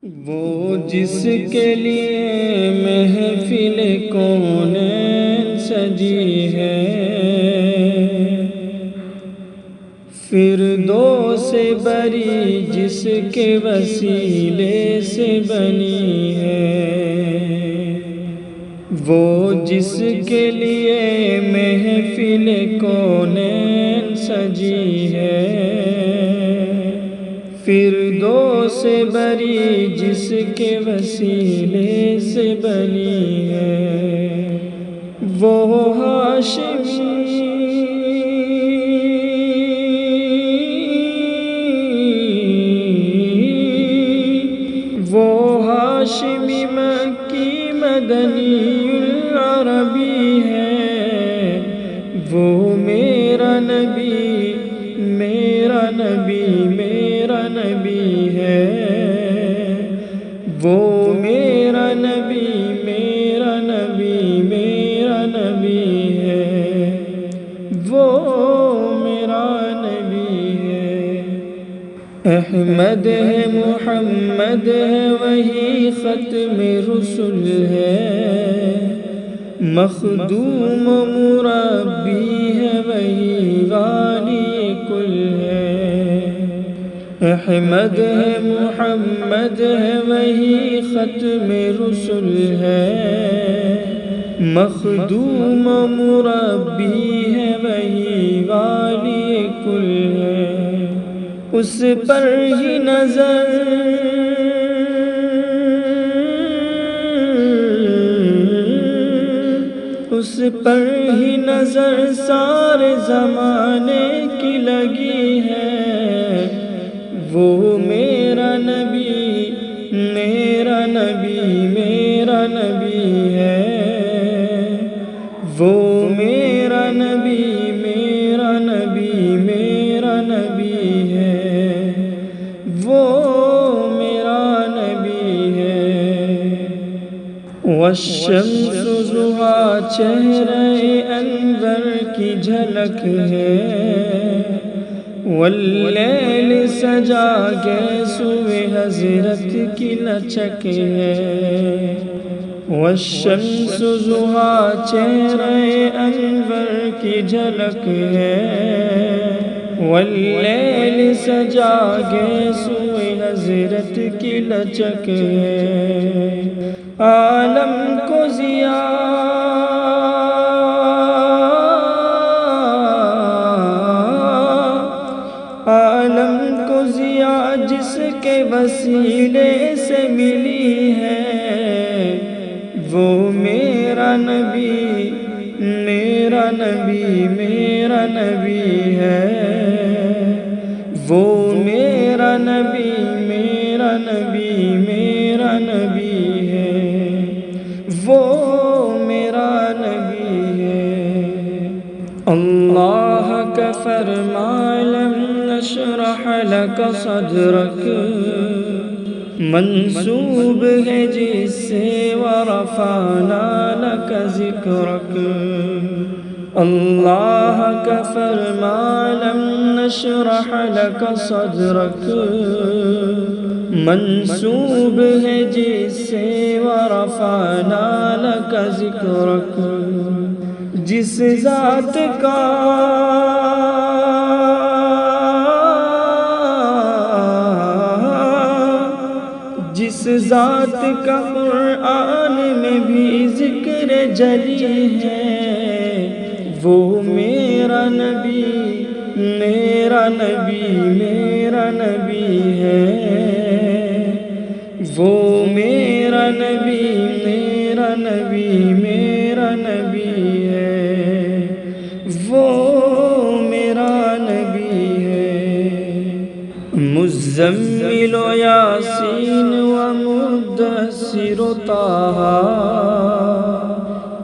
وہ جس کے لیے محفل کونین سجی ہے، فردوس بری جس کے وسیلے سے بنی ہے، وہ جس کے لیے محفل کونین سجی ہے، فردوس بری جس کے وسیلے سے بنی ہے، وہ ہاشمی مکی مدنی العربی ہے، وہ میرا نبی میرا نبی میرا نبی ہے، وہ میرا نبی میرا نبی میرا نبی ہے، وہ میرا نبی ہے۔ احمد ہے محمد ہے وہی ختم رسل ہے، مخدوم مربی ہے وہی غانی کل ہے۔ احمد ہے محمد ہے وہی ختم رسل ہے، مخدوم مربی ہے وہی غانی کل ہے۔ اس پر ہی نظر اس پر ہی نظر سارے زمانے کی لگی ہے، وہ میرا نبی میرا نبی میرا نبی ہے، وہ میرا نبی میرا نبی میرا نبی ہے، وہ میرا نبی ہے۔ والشمس ضحیٰ چہرے انور کی جھلک ہے، واللیل سجا گیسوئے حضرت کی لچک ہے۔ والشمس ضحیٰ چہرے انور کی جھلک ہے، واللیل سجا گیسوئے حضرت کی لچک ہے۔ عالم کو ضیاء عالم کو ضیاء جس کے وسیلے سے ملی ہے، وہ میرا نبی میرا نبی میرا نبی ہے، وہ میرا نبی میرا نبی میرا نبی ہے، وہ میرا نبی ہے۔ اللہ کا فرمان لم نشرح لک صدرک منسوب ہے جس سے ورفعنا لک ذکرک۔ اللہ کا فرمان لم نشرح لک صدرک منسوب ہے جس سے ورفعنا لک ذکرک، جس ذات کا جس ذات کا قرآن میں بھی ذکر جلی ہے، وہ میرا نبی میرا نبی میرا نبی ہے، وہ میرا نبی میرا نبی میرا نبی ہے، وہ میرا نبی ہے۔ مزمل و یاسین و مدثر و طٰہٰ،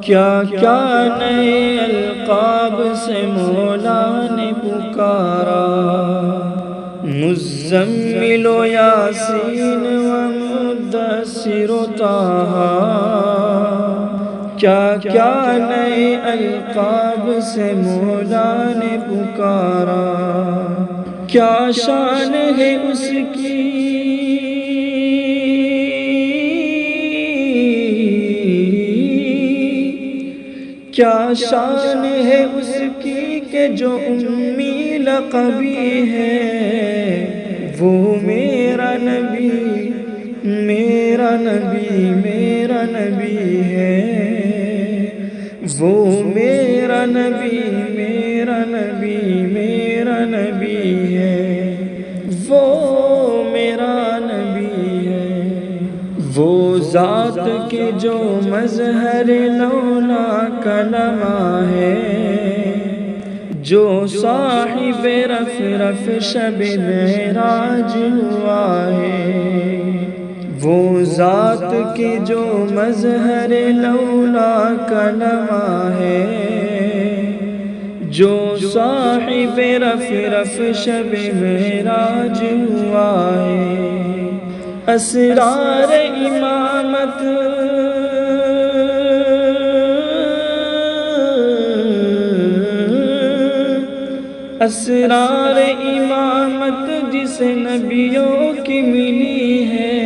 کیا کیا نئے القاب سے مولا نے پکارا۔ مزمل و یاسین و مدثر و طٰہٰ، کیا کیا نئے القاب سے مولا نے پکارا۔ کیا شان ہے اس کی کیا شان ہے اس کی کہ جو امی لقبی ہے، وہ میرا نبی میرا نبی میرا نبی ہے، وہ میرا نبی میرا نبی میرا نبی ہے، وہ میرا نبی ہے۔ وہ ذات کے جو مظہر لولا کلمہ ہے، جو صاحب رف رف شب معراج ہوا ہے، وہ ذات کے جو مظہر لولا کلمہ ہے، جو صاحب رف رف شب معراج ہوا ہے۔ اسرار امامت اسرار امامت جس نبیوں کی ملی ہے،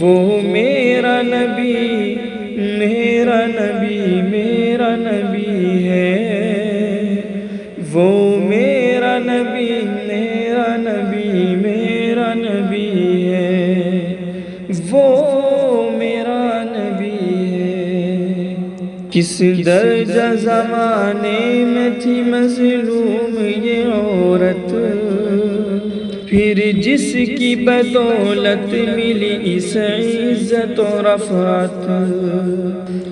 وہ میرا نبی میرا نبی میرا نبی ہے، وہ میرا نبی میرا نبی میرا نبی ہے، وہ میرا نبی ہے۔ کس درجہ زمانے میں تھی مظلوم یہ عورت، پھر جس کی بدولت ملی اس عزت و رفعت۔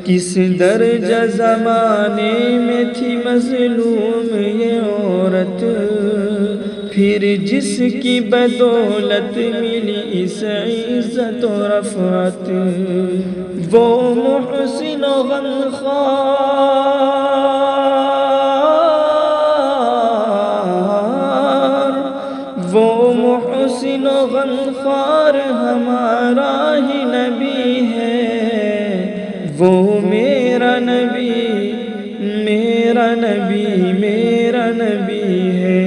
کس درجہ زمانے میں تھی مظلوم یہ عورت، پھر جس کی بدولت ملی اس عزت و رفعت۔ وہ محسن و غمخوار، وہ محسن و غمخوار ہمارا ہی نبی ہے، وہ میرا نبی میرا نبی میرا نبی ہے،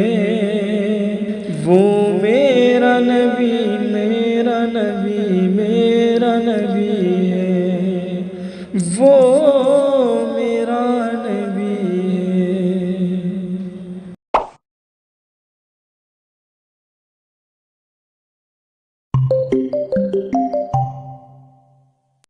وہ میرا نبی میرا نبی میرا نبی ہے، وہ